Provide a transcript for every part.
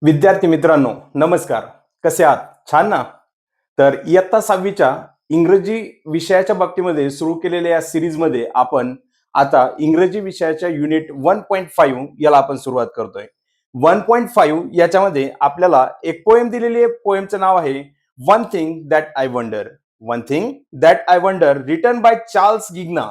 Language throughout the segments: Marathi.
विद्यार्थी मित्रांनो, नमस्कार. कसे आहात? छान ना? तर इयत्ता 6वीच्या इंग्रजी विषयाच्या बाबतीमध्ये सुरू केलेल्या या सीरीजमध्ये आपण आता इंग्रजी विषयाच्या युनिट 1.5 याला आपण सुरुवात करतोय. 1.5 याच्यामध्ये आपल्याला एक पोएम दिलेली आहे. पोएमचं नाव आहे one thing that I wonder. One thing that I wonder written by Charles Ghigna.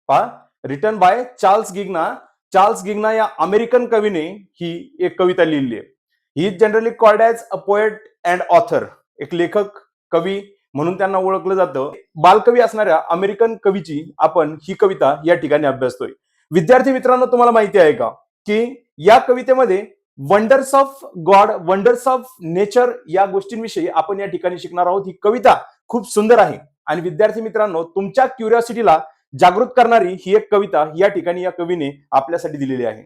पहा, written by Charles Ghigna. Charles Ghigna या अमेरिकन कवीने ही एक कविता लिहिली आहे. He is generally called as a poet and author. एक लेखक, कवी म्हणून त्यांना ओळखलं जातं. बालकवी असणाऱ्या अमेरिकन कवीची आपण ही कविता या ठिकाणी अभ्यासतोय. विद्यार्थी मित्रांनो, तुम्हाला माहिती आहे का की या कवितेमध्ये wonders of God, wonders of nature या गोष्टींविषयी आपण या ठिकाणी शिकणार आहोत. ही कविता खूप सुंदर आहे आणि विद्यार्थी मित्रांनो, तुमच्या क्युरिओसिटीला जागृत करणारी ही एक कविता या ठिकाणी या कवीने आपल्यासाठी दिलेली आहे.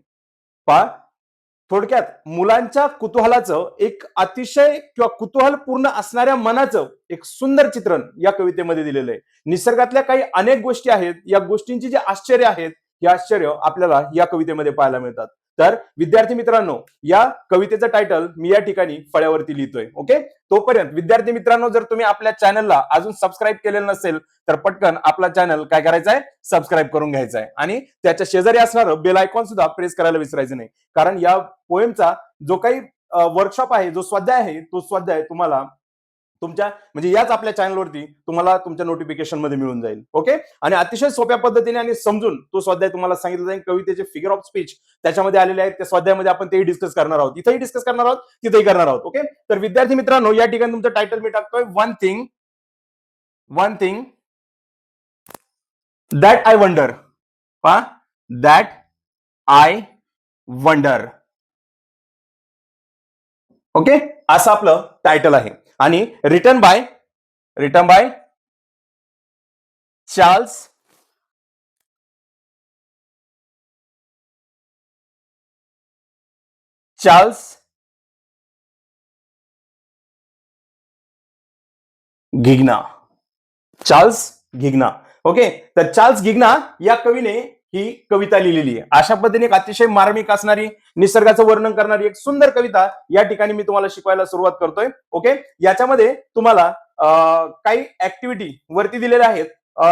पहा, थोडक्यात मुलांच्या कुतूहलाचं एक अतिशय किंवा कुतूहलपूर्ण असणाऱ्या मनाचं एक सुंदर चित्रण या कवितेमध्ये दिलेलं आहे. निसर्गातल्या काही अनेक गोष्टी आहेत, या गोष्टींची जी आश्चर्य आहेत, हे आश्चर्य आपल्याला या कवितेमध्ये पाहायला मिळतात. तर विद्यार्थी मित्रांनो, या कवितेचं टायटल मी या ठिकाणी फळ्यावरती लिहितोय. ओके, तोपर्यंत विद्यार्थी मित्रांनो, जर तुम्ही आपल्या चॅनलला अजून सबस्क्राईब केलेलं नसेल तर पटकन आपला चॅनल काय करायचा आहे, सबस्क्राईब करून घ्यायचा आहे आणि त्याच्या शेजारी असणारं बेल आयकॉन सुद्धा प्रेस करायला विसरायचं नाही. कारण या पोएमचा जो काही वर्कशॉप आहे, जो स्वाध्याय आहे, तो स्वाध्याय तुम्हाला तुमच्या म्हणजे याच आपल्या चॅनलवरती तुम्हाला तुमच्या नोटिफिकेशन मध्ये मिळून जाईल. ओके, आणि अतिशय सोप्या पद्धतीने आणि समजून तो स्वाध्याय तुम्हाला सांगितलं जाईल. कवितेचे फिगर ऑफ स्पीच त्याच्यामध्ये आलेले आहेत. त्या स्वाध्यायामध्ये आपण तेही डिस्कस करणार आहोत, इथेही डिस्कस करणार आहोत, तिथेही करणार आहोत. ओके, तर विद्यार्थी मित्रांनो, या ठिकाणी तुमचं टायटल मी टाकतोय one thing that I wonder. पहा, दॅट आय वंडर. ओके, असं आपलं टायटल आहे आणि रिटन बाय चार्ल्स गिग्ना. ओके, तर चार्ल्स गिग्ना या कवीने ही कविता लिहिलेली आहे. अशा पद्धतीने एक अतिशय मार्मिक असणारी, निसर्गाचं वर्णन करणारी एक सुंदर कविता या ठिकाणी मी तुम्हाला शिकवायला सुरुवात करतोय. ओके, याच्यामध्ये तुम्हाला काही ऍक्टिव्हिटी वरती दिलेल्या आहेत.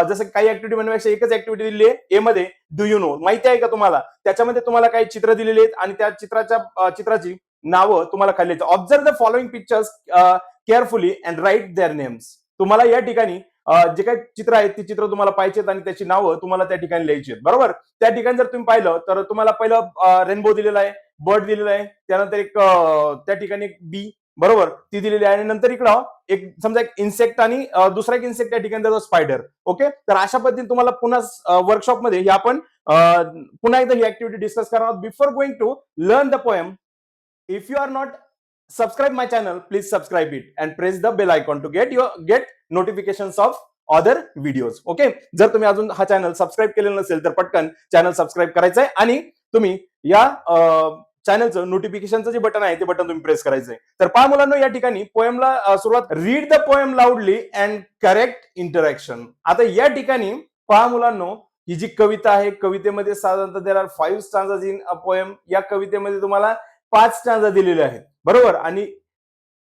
जसं काही ऍक्टिव्हिटी म्हणण्यापेक्षा एकच ऍक्टिव्हिटी दिलेली आहे. ए मध्ये डू यू नो, माहिती आहे का तुम्हाला? त्याच्यामध्ये तुम्हाला काही चित्र दिलेली आहेत आणि त्या चित्राची नावं तुम्हाला खाली. Observe the following pictures carefully and write their names. तुम्हाला या ठिकाणी जे काही चित्र आहेत ती चित्र तुम्हाला पाहिजेत आणि त्याची नावं तुम्हाला त्या ठिकाणी लिहायची आहेत. बरोबर, त्या ठिकाणी जर तुम्ही पाहिलं तर तुम्हाला पहिलं रेनबो दिलेला आहे, बर्ड दिलेला आहे, त्यानंतर एक त्या ठिकाणी एक बी, बरोबर, ती दिलेली आहे आणि नंतर इकडं एक समजा एक इन्सेक्ट आणि दुसरा एक इन्सेक्ट त्या ठिकाणी स्पायडर. ओके, तर अशा पद्धतीने तुम्हाला पुन्हा वर्कशॉपमध्ये हे आपण पुन्हा एकदा ही ऍक्टिव्हिटी डिस्कस करणार आहोत. Before going to learn the poem, if you are not subscribe my channel, please subscribe it and press the bell icon to get notifications of other videos. Okay, जर तुम्ही अजून हा चॅनल सबस्क्राईब केलेला नसेल तर पटकन चॅनल सबस्क्राईब करायचं आहे आणि तुम्ही या चॅनलचं नोटिफिकेशनचं जे बटन आहे ते बटन तुम्ही प्रेस करायचंय. तर पहा मुलांनो, या ठिकाणी पोएमला सुरुवात, read the poem लाऊडली and correct interaction. आता या ठिकाणी पहा मुलांनो, ही जी कविता आहे, कवितेमध्ये साधारणतः there are 5 stanzas in a poem. या कवितेमध्ये तुम्हाला 5 स्टांजा दिलेले आहेत, बरोबर, आणि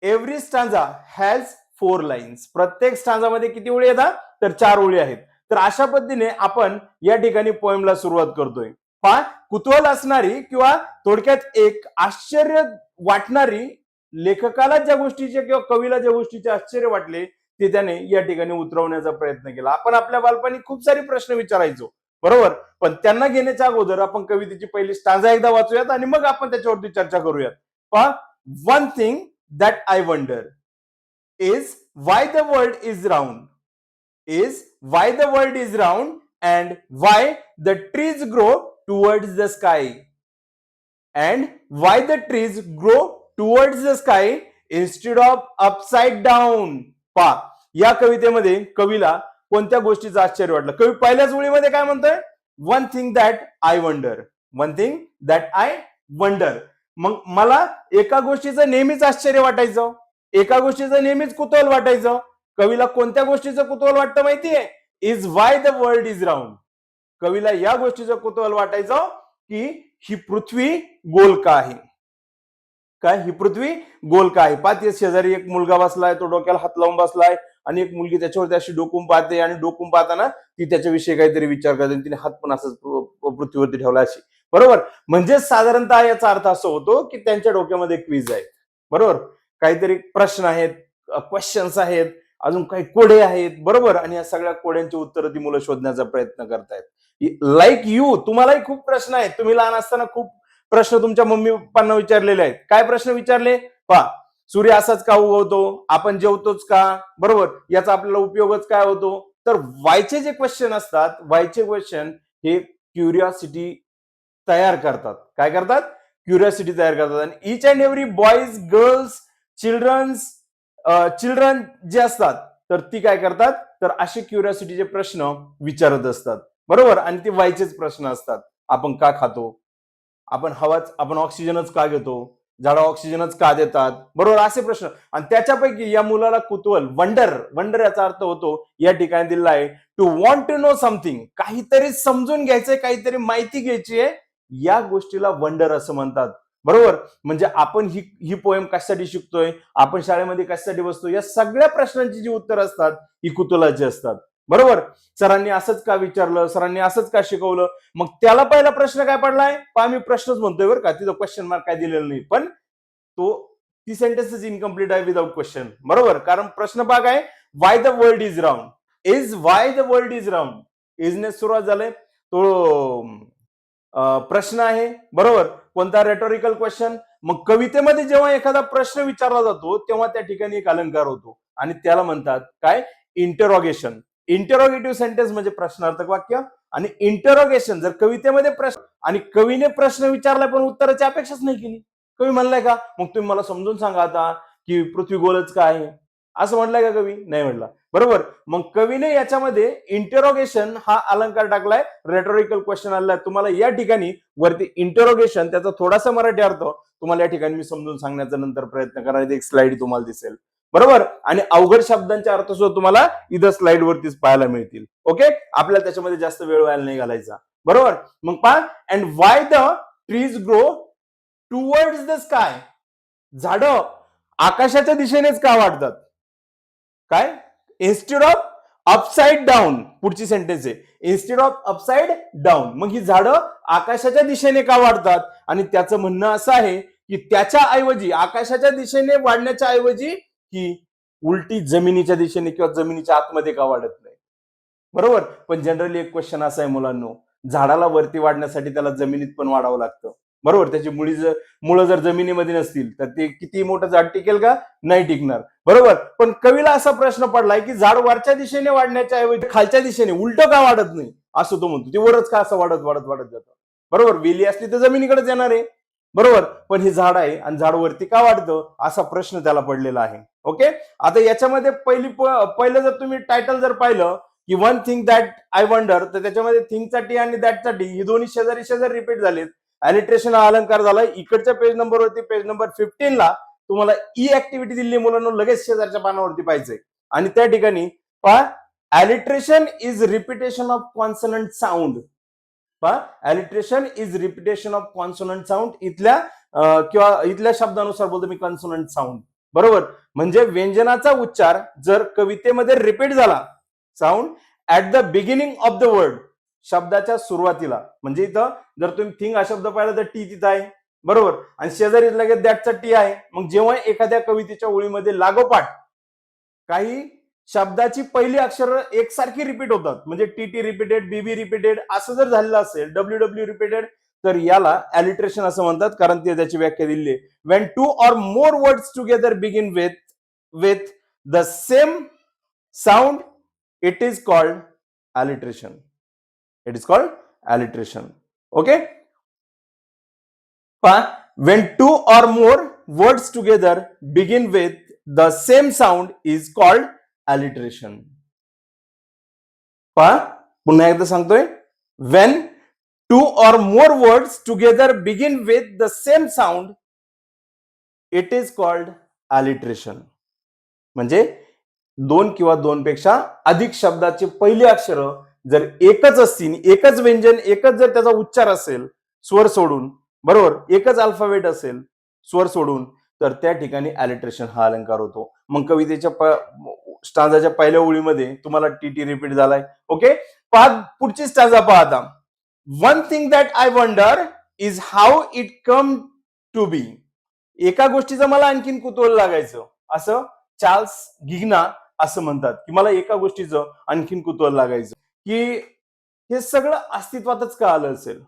एव्हरी स्टांजा हॅज 4 लाईन्स. प्रत्येक स्टांजामध्ये किती ओळी येतात? तर 4 ओळी आहेत. तर अशा पद्धतीने आपण या ठिकाणी पोएमला सुरुवात करतोय. पहा, कुतूहल असणारी किंवा थोडक्यात एक आश्चर्य वाटणारी, लेखकाला ज्या गोष्टीचे किंवा कवीला ज्या गोष्टीचे आश्चर्य वाटले ते त्याने या ठिकाणी उतरवण्याचा प्रयत्न केला. आपण आपल्या बालपणी खूप सारे प्रश्न विचारायचो, बरोबर, पण त्यांना घेण्याच्या अगोदर आपण कवितेची पहिली स्टांजा एकदा वाचूयात आणि मग आपण त्याच्यावरती चर्चा करूयात. पहा, one thing that I wonder is why the world is round, and why the trees grow towards the sky, and why the trees grow towards the sky instead of upside down. पहा, या कवितेमध्ये कवीला कोणत्या गोष्टीचं आश्चर्य वाटलं? कवी पहिल्याच ओळीमध्ये काय म्हणतोय? One thing that I wonder. मग मला एका गोष्टीचं नेहमीच आश्चर्य वाटायचं, एका गोष्टीचं नेहमीच कुतूहल वाटायचं. कवीला कोणत्या गोष्टीचं कुतूहल वाटतं माहितीये? Is why the world is round. कवीला या गोष्टीचं कुतूहल वाटायचं की ही पृथ्वी गोल का आहे. काय ही पृथ्वी गोल काय? पाहते शेजारी एक मुलगा बसलाय, तो डोक्याला हात लावून बसलाय आणि एक मुलगी त्याच्यावरती अशी डोकून पाहते आणि डोकून पाहताना ती त्याच्याविषयी काहीतरी विचार करते आणि तिने हात पण असंच पृथ्वीवरती ठेवला अशी. बरोबर, म्हणजे साधारणतः याचा अर्थ असा होतो की त्यांच्या डोक्यामध्ये क्विज आहे. बरोबर, काहीतरी प्रश्न आहेत, क्वेश्चन्स आहेत, अजून काही कोडे आहेत. बरोबर, आणि या सगळ्या कोड्यांची उत्तरं ती मुलं शोधण्याचा प्रयत्न करतायत. लाईक यू, तुम्हालाही खूप प्रश्न आहेत. तुम्ही लहान असताना खूप प्रश्न तुमच्या मम्मी पप्पांना विचारलेले आहेत. काय प्रश्न विचारले? पहा, सूर्य असाच का उगवतो? आपण जेवतोच का? बरोबर, याचा आपल्याला उपयोगच काय होतो? तर वायचे जे क्वेश्चन असतात, वायचे क्वेश्चन हे क्युरिओसिटी तयार करतात. काय करतात? क्युरिओसिटी तयार करतात. आणि each and every boys, girls, children जे असतात, तर ती काय करतात? तर असे क्युरिओसिटीचे प्रश्न विचारत असतात. बरोबर, आणि ते वायचेच प्रश्न असतात. आपण का खातो? आपण ऑक्सिजनच का घेतो? झाडं ऑक्सिजनच का देतात? बरोबर, असे प्रश्न. आणि त्याच्यापैकी या मुलाला कुतूहल, वंडर याचा अर्थ होतो या ठिकाणी दिलेला आहे to want to know something, काहीतरी समजून घ्यायचंय, काहीतरी माहिती घ्यायची आहे, या गोष्टीला वंडर असं म्हणतात. बरोबर, म्हणजे आपण ही पोएम कशासाठी शिकतोय, आपण शाळेमध्ये कशासाठी बसतो, या सगळ्या प्रश्नांची जी उत्तर असतात ही कुतूहलाची असतात. बरोबर, सरांनी असंच का विचारलं, सरांनी असंच का शिकवलं, मग त्याला पहिला प्रश्न काय पडलाय? पहा, मी प्रश्नच म्हणतोय बरं का, तिथं क्वेश्चन मार्क काय दिलेलं नाही, पण ती सेंटेन्स इनकम्प्लीट आहे विदाउट क्वेश्चन. बरोबर, कारण प्रश्न पहा काय, why the world is round, is why the world is round, इजने सुरुवात झाले, तो प्रश्न आहे. बरोबर, कोणता? Rhetorical question. मग कवितेमध्ये जेव्हा एखादा प्रश्न विचारला जातो तेव्हा त्या ठिकाणी एक अलंकार होतो आणि त्याला म्हणतात काय? इंटरोगेशन. इंटरोगेटिव्ह सेंटेन्स म्हणजे प्रश्नार्थक वाक्य. आणि इंटरोगेशन जर कवितेमध्ये प्रश्न आणि कवीने प्रश्न विचारलाय पण उत्तराची अपेक्षाच नाही केली, कवी म्हणलाय का मग तुम्ही मला समजून सांगा आता की पृथ्वी गोलच का आहे, असं म्हणलंय का कवी? नाही म्हणला. बरोबर, मग कवीने याच्यामध्ये इंटरोगेशन हा अलंकार टाकलाय. रेटोरिकल क्वेश्चन आलेला तुम्हाला या ठिकाणी वरती इंटरोगेशन, त्याचा थोडासा मराठी अर्थ तुम्हाला या ठिकाणी मी समजून सांगण्याचा नंतर प्रयत्न करायचा, एक स्लाइड तुम्हाला दिसेल. बरोबर, आणि अवघड शब्दांचे अर्थ सुद्धा तुम्हाला इथं स्लाइड वरतीच पाहायला मिळतील. ओके, आपल्याला त्याच्यामध्ये जास्त वेळ व्हायला नाही घालायचा. बरोबर, मग पहा, and why the trees grow towards the sky, झाडं आकाशाच्या दिशेनेच का वाढतात? काय? इन्स्टेड ऑफ अपसाइड डाऊन, पुढची सेंटेन्स आहे, इन्स्टेड ऑफ अपसाइड डाऊन. मग ही झाडं आकाशाच्या दिशेने का वाढतात? आणि त्याचं म्हणणं असं आहे की त्याच्या ऐवजी, आकाशाच्या दिशेने वाढण्याच्या ऐवजी ही उलटी जमिनीच्या दिशेने किंवा जमिनीच्या आतमध्ये का वाढत नाही? बरोबर, पण जनरली एक क्वेश्चन असा आहे मुलांनो, झाडाला वरती वाढण्यासाठी त्याला जमिनीत पण वाढावं लागतं. बरोबर, त्याची मुळं जर जमिनीमध्ये नसतील तर ते किती मोठं झाड टिकेल का? नाही टिकणार. बरोबर, पण कवीला असा प्रश्न पडलाय की झाड वरच्या दिशेने वाढण्याच्या ऐवजी खालच्या दिशेने उलट का वाढत नाही, असं तो म्हणतो. ते वरच का असं वाढत वाढत वाढत जातं? बरोबर, वेली असली तर जमिनीकडेच येणार आहे. बरोबर, पण हे झाड आहे आणि झाड वरती का वाढतं, असा प्रश्न त्याला पडलेला आहे. ओके, आता याच्यामध्ये पहिलं जर तुम्ही टायटल जर पाहिलं की one thing that I wonder, तर त्याच्यामध्ये थिंगचा टी आणि दॅटचा टी ही दोन्ही शेजारी शेजारी रिपीट झालेत. अलिट्रेशन हा अलंकार झाला. इकडच्या पेज नंबरवरती, पेज नंबर 15 ला तुम्हाला ई ऍक्टिव्हिटी दिली मुलांना, लगेच शेजारच्या पानावरती पाहिजे. आणि त्या ठिकाणी पहा, alliteration is repetition of consonant sound. पहा, alliteration is repetition of consonant sound. इथल्या शब्दानुसार बोलतो मी कॉन्सोनंट साऊंड. बरोबर, म्हणजे व्यंजनाचा उच्चार जर कवितेमध्ये रिपीट झाला, sound at the beginning of the word, शब्दाच्या सुरुवातीला, म्हणजे इथं जर तुम्ही थिंग हा शब्द पाहिला तर टी तिथं आहे. बरोबर, आणि शेजारी लगेच दॅटचा टी आहे. मग जेव्हा एखाद्या कवितेच्या ओळीमध्ये लागोपाठ काही शब्दाची पहिली अक्षर एकसारखी रिपीट होतात, म्हणजे T T repeated, BB repeated असं जर झालेलं असेल, डब्ल्यू डब्ल्यू रिपीटेड, तर याला अलिट्रेशन असं म्हणतात. कारण ते त्याची व्याख्या दिली आहे. Wien to or more words together begin with the same sound, it is called alliteration. It is called alliteration. Okay, when two or more words together begin with the same sound is called alliteration. पुन्हा एकदा सांगतोय, when two or more words together begin with the same sound it is called alliteration. म्हणजे दोन किंवा दोन पेक्षा अधिक शब्दाचे पहिले अक्षर जर एकच असतील, एकच व्यंजन, एकच जर त्याचा उच्चार असेल स्वर सोडून, बरोबर, एकच अल्फाबेट असेल स्वर सोडून, तर त्या ठिकाणी अलिट्रेशन हा अलंकार होतो. मग कवितेच्या स्टांजाच्या पहिल्या ओळीमध्ये तुम्हाला टीटी रिपीट झालाय. ओके, पुढची स्टांजा पहा आता. One thing that I wonder is how it come to be. एका गोष्टीचं मला आणखीन कुतूहल लागायचं, असं चार्ल्स गिग्ना असं म्हणतात की मला एका गोष्टीचं आणखीन कुतूहल लागायचं की हे सगळं अस्तित्वातच का आलं असेल.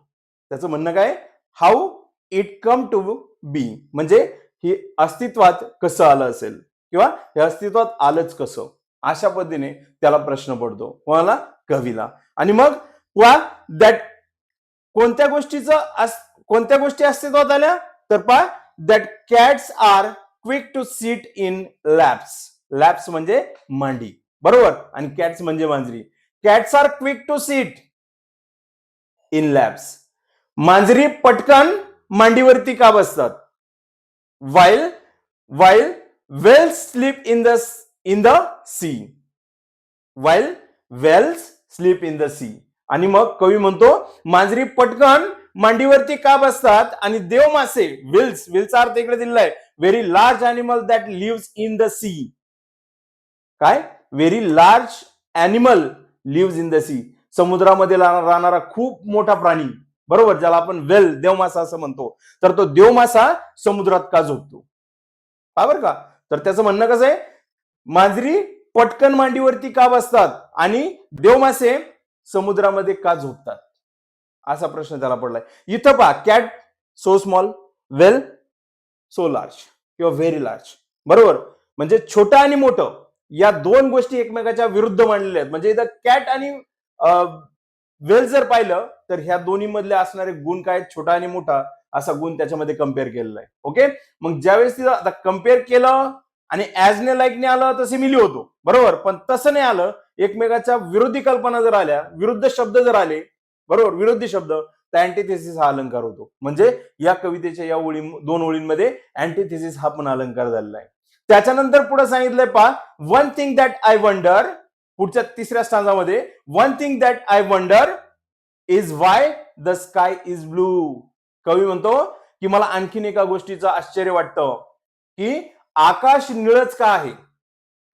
त्याचं म्हणणं काय, हाऊ इट कम टू बी म्हणजे हे अस्तित्वात कसं आलं असेल किंवा हे अस्तित्वात आलंच कसं, अशा पद्धतीने त्याला प्रश्न पडतो कोणाला, कवीला. आणि मग दॅट कोणत्या गोष्टी अस्तित्वात आल्या, तर पहा that cats are quick to sit in laps. Laps म्हणजे मांडी, बरोबर, आणि कॅट्स म्हणजे मांजरी. Cats are quick to sit in laps. मांजरी पटकन मांडीवरती का बसतात. While whales sleep in the sea. While whales sleep in the sea. आणि मग कवी म्हणतो मांजरी पटकन मांडीवरती का बसतात, आणि देव मासे विल्सचा अर्थ इकडे दिलेला आहे, very large animal that lives in the sea. काय, very large animal lives in the sea, समुद्रामध्ये राहणारा खूप मोठा प्राणी, बरोबर, ज्याला आपण देवमासा असं म्हणतो. तर तो देवमासा समुद्रात का झोपतो, बरोबर का. तर त्याचं म्हणणं कसं आहे, मांजरी पटकन मांडीवरती का बसतात आणि देवमासे समुद्रामध्ये का झोपतात, असा प्रश्न त्याला पडलाय. इथं पहा, cat so small, well so large किंवा व्हेरी लार्ज, बरोबर, म्हणजे छोटा आणि मोठं या दोन गोष्टी एकमेकाच्या विरुद्ध मांडलेल्या आहेत. म्हणजे इथं कॅट आणि वेल जर पाहिलं तर ह्या दोन्ही मधले असणारे गुण काय, छोटा आणि मोठा असा गुण त्याच्यामध्ये कम्पेअर केलेला आहे. ओके, मग ज्यावेळेस तिथं आता कम्पेअर केलं आणि ऍजने लाईकने आलं तर सिमिली होतो, बरोबर, पण तसं नाही आलं, एकमेकाच्या विरोधी कल्पना जर आल्या, विरुद्ध शब्द जर आले, बरोबर, विरोधी शब्द, तर अँटिथेसिस हा अलंकार होतो. म्हणजे या कवितेच्या या दोन ओळींमध्ये अँटिथेसिस हा पण अलंकार झालेला आहे. त्याच्यानंतर पुढे सांगितलंय पहा, one thing that I wonder, पुढच्या तिसऱ्या स्टांजामध्ये, one thing that I wonder is why the sky is blue. कवी म्हणतो की मला आणखीन एका गोष्टीचं आश्चर्य वाटतं की आकाश निळच का आहे.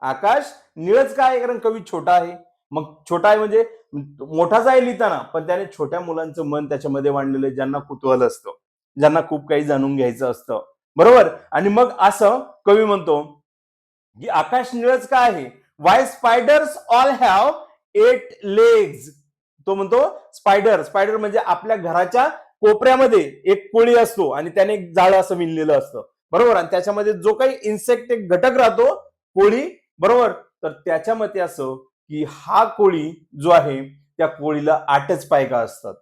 आकाश निळच का आहे, कारण कवी छोटा आहे. मग छोटा आहे म्हणजे मोठाच आहे लिहिताना, पण त्याने छोट्या मुलांचं मन त्याच्यामध्ये मांडलेलं आहे, ज्यांना कुतूहल असतं, ज्यांना खूप काही जाणून घ्यायचं असतं, बरोबर. आणि मग असं कवी म्हणतो की आकाश निळच का आहे, Y spiders all have 8 legs. तो म्हणतो स्पायडर म्हणजे आपल्या घराच्या कोपऱ्यामध्ये एक कोळी असतो आणि त्याने एक जाळं असं विणलेलं असतं, बरोबर, आणि त्याच्यामध्ये जो काही इन्सेक्ट एक घटक राहतो, कोळी, बरोबर, तर त्याच्या मते असं की हा कोळी जो आहे त्या कोळीला 8च पाय का असतात,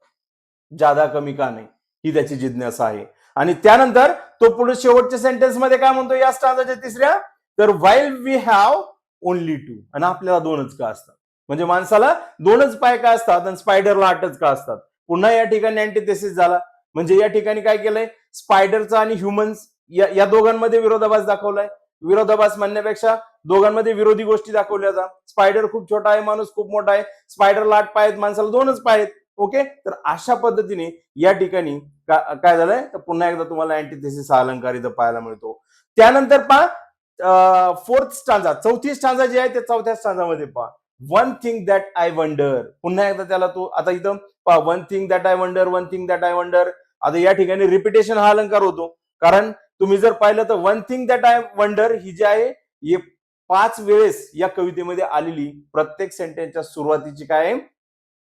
जादा कमी का नाही, ही त्याची जिज्ञासा आहे. आणि त्यानंतर तो पुढे शेवटच्या सेंटेन्स मध्ये काय म्हणतो या स्टांजाच्या तिसऱ्या, तर वाईल वी हॅव ओनली 2, आणि आपल्याला 2च का असतात. म्हणजे माणसाला 2च पाय का असतात आणि स्पायडरला 8च का असतात. पुन्हा या ठिकाणी अँटिथेसिस झाला. म्हणजे या ठिकाणी काय केलंय, स्पायडरचा आणि ह्युमन्स या दोघांमध्ये विरोधाभास दाखवलाय. विरोधाभास म्हणण्यापेक्षा दोघांमध्ये विरोधी गोष्टी दाखवल्या जातात. स्पायडर खूप छोटा आहे, माणूस खूप मोठा आहे, स्पायडरला 8 पाय आहेत, माणसाला 2च पाय आहेत. ओके, तर अशा पद्धतीने या ठिकाणी काय झालंय, तर पुन्हा एकदा तुम्हाला अँटिथेसिस हा अलंकार इथं पाहायला मिळतो. त्यानंतर पहा फोर्थ स्टांजा, चौथी स्टांजा जी आहे ते चौथ्या स्टांजामध्ये पहा, one thing that I wonder. पुन्हा एकदा त्याला तो आता इथं पहा, one thing that I wonder, one thing that I wonder. आता या ठिकाणी रिपिटेशन हा अलंकार होतो, कारण तुम्ही जर पाहिलं तर one thing that I wonder ही जी आहे ही 5 वेळेस या कवितेमध्ये आलेली प्रत्येक सेंटेन्सच्या सुरुवातीची काय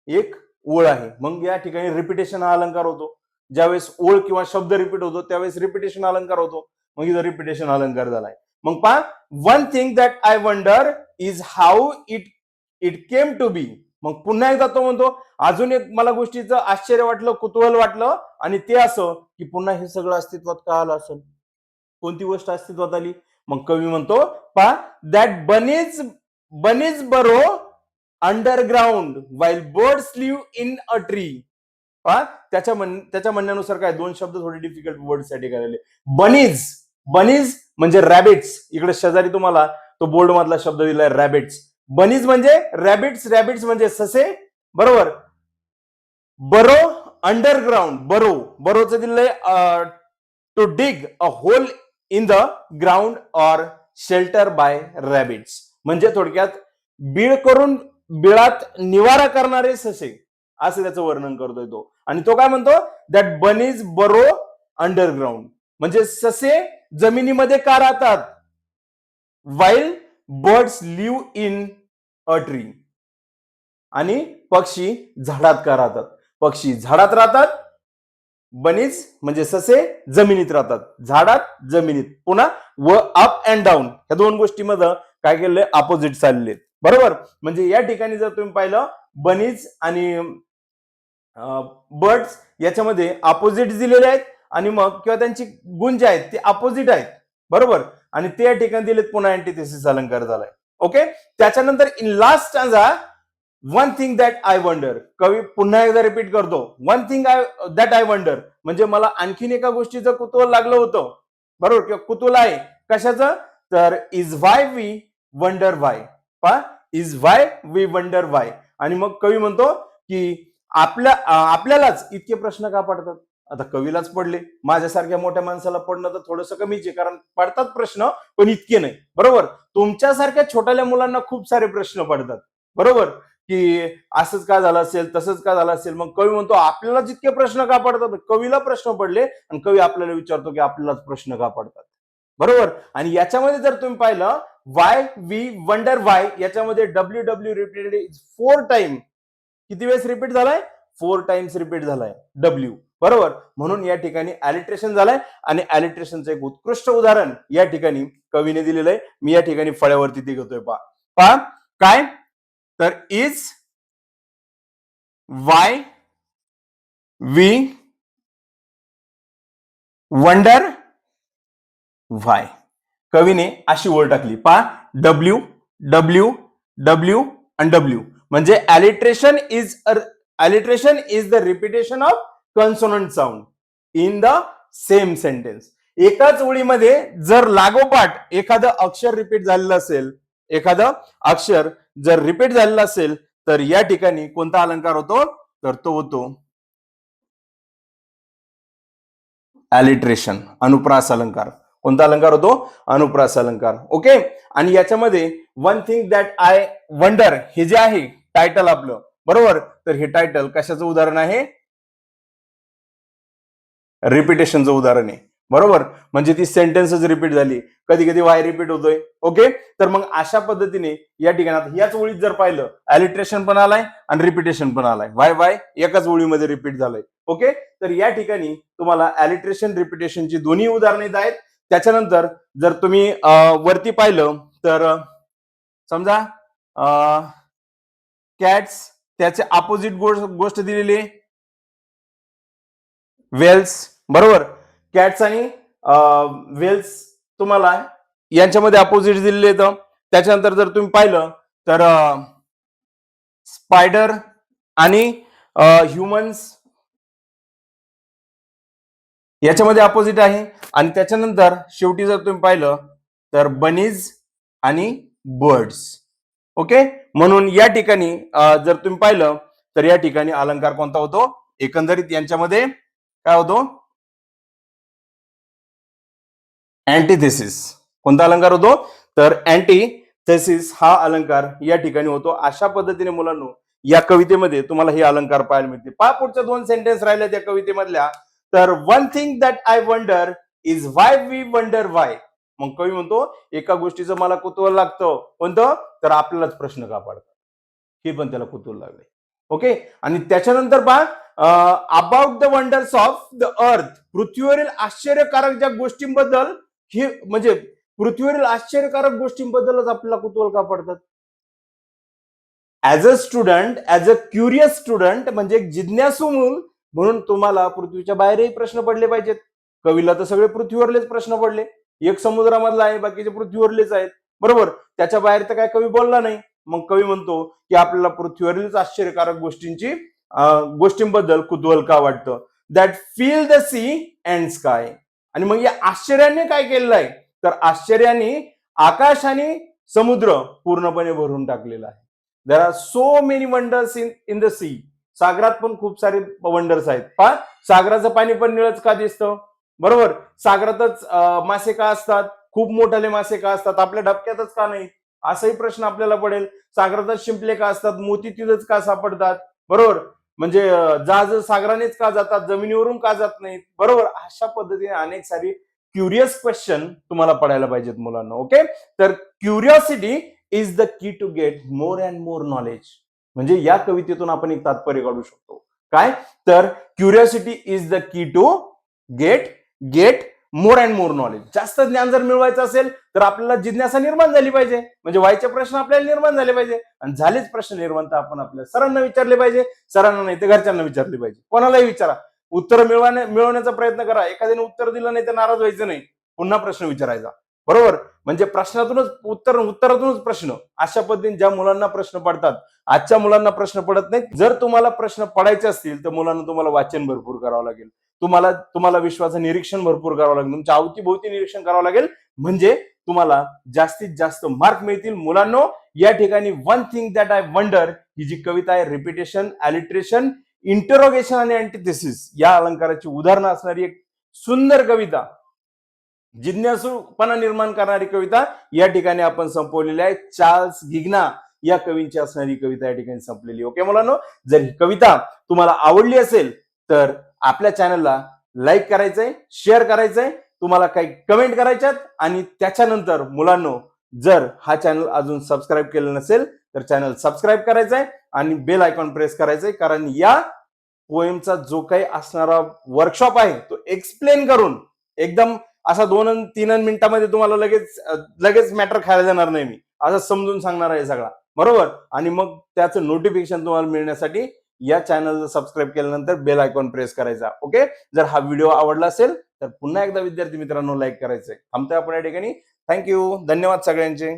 एक ओळ आहे. मग या ठिकाणी रिपिटेशन हा अलंकार होतो. ज्यावेळेस ओळ किंवा शब्द रिपीट होतो त्यावेळेस रिपिटेशन अलंकार होतो. मग इथं रिपिटेशन अलंकार झालाय. मग पहा, one thing that I wonder is how it came to be. मग पुन्हा एकदा तो म्हणतो अजून एक मला गोष्टीचं आश्चर्य वाटलं, कुतूहल वाटलं, आणि ते असं की पुन्हा हे सगळं अस्तित्वात का आलं असेल, कोणती गोष्ट अस्तित्वात आली. मग कवी म्हणतो पहा, दॅट बनीज बरो underground while birds live in a tree. पहा, त्याच्या म्हणण्यानुसार काय, 2 शब्द थोडे डिफिकल्ट वर्ड साठी करायले. बनीज म्हणजे रॅबिट्स. इकडे शेजारी तुम्हाला तो बोर्ड मधला शब्द दिलाय रॅबिट्स. बनीज म्हणजे रॅबिट्स म्हणजे ससे, बरोबर. बरो अंडरग्राउंड, बरोचं दिलंय to dig a hole in the ground or shelter by rabbits. म्हणजे थोडक्यात बीळ करून बिळात निवारा करणारे ससे, असं त्याचं वर्णन करतोय तो. आणि तो काय म्हणतो, दॅट बनीज बरो अंडरग्राउंड. म्हणजे ससे जमिनीमध्ये का राहतात, while birds live in a tree. आणि पक्षी झाडात का राहतात, पक्षी झाडात राहतात, बनीज म्हणजे ससे जमिनीत राहतात, झाडात जमिनीत. पुन्हा व अप अँड डाऊन या दोन गोष्टीमध्ये काय केलंय, अपोजिट चालले, बरोबर. म्हणजे या ठिकाणी जर तुम्ही पाहिलं, बनीज आणि बर्ड्स याच्यामध्ये अपोजिट दिलेले आहेत, आणि मग किंवा त्यांची गुण जे आहेत ते अपोजिट आहेत, बरोबर. आणि ते या ठिकाणी दिलेत, पुन्हा अँटिथेसिस अलंकार झालाय. ओके. त्याच्यानंतर in last stanza one thing that I wonder. कवी पुन्हा एकदा रिपीट करतो, one thing that I wonder. म्हणजे मला आणखीन एका गोष्टीचं कुतूहल लागलं होतं, बरोबर, किंवा कुतूहल आहे कशाचं, तर is why we wonder why. Is why we wonder why. आणि मग कवी म्हणतो की आपल्यालाच इतके प्रश्न का पडतात. आता कवीलाच पडले, माझ्यासारख्या मोठ्या माणसाला पडणं तर थोडंसं कमीच आहे, कारण पडतात प्रश्न पण इतके नाही, बरोबर. तुमच्यासारख्या छोट्याल्या मुलांना खूप सारे प्रश्न पडतात, बरोबर, की असंच का झालं असेल, तसंच का झालं असेल. मग कवी म्हणतो आपल्याला जितके प्रश्न का पडतात, कवीला प्रश्न पडले आणि कवी आपल्याला विचारतो की आपल्यालाच प्रश्न का पडतात, बरोबर. आणि याच्यामध्ये जर तुम्ही पाहिलं, वाय वी वंडर वाय, याच्यामध्ये W W repeated is 4 time. किती वेळेस रिपीट झालाय, 4 टाइम्स रिपीट झालाय डब्ल्यू, बरोबर. म्हणून या ठिकाणी ॲलिट्रेशन झालंय. आणि ॲलिट्रेशनचं एक उत्कृष्ट उदाहरण या ठिकाणी कवीने दिलेलं आहे. मी या ठिकाणी फळ्यावरती ते घेतोय, पहा काय, तर is why we wonder why. कवीने अशी ओळ टाकली, पहा, डब्ल्यू डब्ल्यू डब्ल्यू आणि डब्ल्यू. म्हणजे alliteration is the repetition of consonant sound in the same sentence. एकाच ओळीमध्ये जर लागोपाठ एखादं अक्षर रिपीट झालेलं असेल, एखादं अक्षर जर रिपीट झालेलं असेल, तर या ठिकाणी कोणता अलंकार होतो, तर तो होतो ॲलिट्रेशन, अनुप्रास अलंकार. कोणता अलंकार होतो, अनुप्रास अलंकार. ओके. आणि याच्यामध्ये one thing that I wonder हे जे आहे टायटल आपलं, बरोबर, तर हे टायटल कशाचं उदाहरण आहे, रिपिटेशनचं उदाहरण आहे, बरोबर. म्हणजे ती सेंटेन्सच रिपीट झाली, कधी कधी वाय रिपीट होतोय. ओके. तर मग अशा पद्धतीने या ठिकाणी याच ओळीत जर पाहिलं, ॲलिट्रेशन पण आलाय आणि रिपिटेशन पण आलाय, वाय वाय एकाच ओळीमध्ये रिपीट झालंय. ओके. तर या ठिकाणी तुम्हाला ॲलिट्रेशन रिपिटेशनची दोन्ही उदाहरणे येत आहेत. त्याच्यानंतर जर तुम्ही वरती पाहिलं, तर समजा कॅट्स, त्याचे अपोजिट गोष्ट दिलेली आहे वेल्स, बरोबर. कॅट्स आणि वेल्स तुम्हाला यांच्यामध्ये अपोजिट दिलेले आहेत. त्याच्यानंतर जर तुम्ही पाहिलं, तर स्पायडर आणि ह्युमन्स याच्यामध्ये अपोजिट आहे. आणि त्याच्यानंतर शेवटी जर तुम्ही पाहिलं, तर बनीज आणि बर्ड्स. ओके. म्हणून या ठिकाणी जर तुम्ही पाहिलं, तर या ठिकाणी अलंकार कोणता होतो, एकंदरीत यांच्यामध्ये काय होतो, अँटिथेसिस. कोणता अलंकार होतो, तर अँटिथेसिस हा अलंकार या ठिकाणी होतो. अशा पद्धतीने मुलांनो या कवितेमध्ये तुम्हाला हे अलंकार पाहायला मिळते. पहा पुढच्या 2 सेंटेन्स राहिल्या त्या कवितेमधल्या, तर one thing that I wonder is why we wonder why. मग कवी म्हणतो एका गोष्टीचं मला कुतूहल लागतं, कोणतं, तर आपल्यालाच प्रश्न का पडतात, हे पण त्याला कुतूहल लागले. ओके. आणि त्याच्यानंतर पहा, about the wonders of the earth, पृथ्वीवरील आश्चर्यकारक ज्या गोष्टींबद्दल, हे म्हणजे पृथ्वीवरील आश्चर्यकारक गोष्टींबद्दलच आपल्याला कुतूहल का पडतात. As a student, as a curious student, म्हणजे एक जिज्ञासू मूल म्हणून तुम्हाला पृथ्वीच्या बाहेरही प्रश्न पडले पाहिजेत. कवीला तर सगळे पृथ्वीवरलेच प्रश्न पडले, एक समुद्रामधला आहे, बाकीचे पृथ्वीवरलेच आहेत, बरोबर. त्याच्या बाहेर तर काय कवी बोलला नाही. मग कवी म्हणतो की आपल्याला पृथ्वीवरील आश्चर्यकारक गोष्टींबद्दल कुतूहल का वाटतं, that feel the sea and sky. आणि मग या आश्चर्याने काय केलेलं आहे, तर आश्चर्याने आकाश आणि समुद्र पूर्णपणे भरून टाकलेला आहे. There are so many wonders in the sea. सागरात पण खूप सारे वंडर्स आहेत. पहा, सागराचं पाणी पण निळच का दिसतं, बरोबर. सागरातच मासे का असतात, खूप मोठाले मासे का असतात, आपल्या डबक्यातच का नाही, असाही प्रश्न आपल्याला पडेल. सागरातच शिंपले का असतात, मोती तिथंच का सापडतात, बरोबर. म्हणजे जहाज सागरानेच का जातात, जमिनीवरून का जात नाहीत, बरोबर. अशा पद्धतीने अनेक सारी क्युरियस क्वेश्चन तुम्हाला पडायला पाहिजेत मुलांना. ओके. तर curiosity is the key to get more and more knowledge. म्हणजे या कवितेतून आपण एक तात्पर्य काढू शकतो. काय? तर curiosity is the key to get get more and more knowledge. जास्त ज्ञान जर मिळवायचं असेल तर आपल्याला जिज्ञासा निर्माण झाली पाहिजे. म्हणजे व्हायचे प्रश्न आपल्याला निर्माण झाले पाहिजे. आणि झालेच प्रश्न निर्माण तर आपण आपल्या सरांना विचारले पाहिजे. सरांना नाही तर घरच्यांना विचारले पाहिजे. कोणालाही विचारा. उत्तर मिळवण्याचा प्रयत्न करा. एखाद्याने उत्तर दिलं नाही तर नाराज व्हायचं नाही. पुन्हा प्रश्न विचारायचा. बरोबर. म्हणजे प्रश्नातूनच उत्तरातूनच प्रश्न. अशा पद्धतीने ज्या मुलांना प्रश्न पडतात, आजच्या मुलांना प्रश्न पडत नाहीत. जर तुम्हाला प्रश्न पडायचे असतील तर मुलांना तुम्हाला वाचन भरपूर करावं लागेल. तुम्हाला विश्वाचं निरीक्षण भरपूर करावं लागेल. तुमच्या अवतीभोवती निरीक्षण करावं लागेल. म्हणजे तुम्हाला जास्तीत जास्त मार्क मिळतील. मुलांनो, या ठिकाणी one thing that I wonder ही जी कविता आहे, रिपिटेशन, अलिट्रेशन, इंटरोगेशन आणि अँटिथेसिस या अलंकाराची उदाहरणं असणारी एक सुंदर कविता, जिज्ञासूपणा निर्माण करणारी कविता या ठिकाणी आपण संपवलेली आहे. चार्ल्स गिग्ना या कवींची असणारी कविता या ठिकाणी संपलेली. ओके मुलांनो, जर ही कविता तुम्हाला आवडली असेल तर आपल्या चॅनलला लाईक करायचंय, शेअर करायचंय, तुम्हाला काही कमेंट करायच्यात आणि त्याच्यानंतर मुलांनो, जर हा चॅनल अजून सबस्क्राईब केलं नसेल तर चॅनल सबस्क्राईब करायचंय आणि बेल आयकॉन प्रेस करायचंय. कारण या पोएमचा जो काही असणारा वर्कशॉप आहे तो एक्सप्लेन करून एकदम असा 2-3 मिनिटांमध्ये तुम्हाला लगेच मॅटर खायला जाणार नाही. मी असं समजून सांगणार आहे सगळा, बरोबर. आणि मग त्याचं नोटिफिकेशन तुम्हाला मिळण्यासाठी या चॅनलला सबस्क्राईब केल्यानंतर बेल आयकॉन प्रेस करायचा. ओके. जर हा व्हिडिओ आवडला असेल तर पुन्हा एकदा विद्यार्थी मित्रांनो लाईक करायचंय. थांबतोय आपण या ठिकाणी. थँक्यू. धन्यवाद सगळ्यांचे.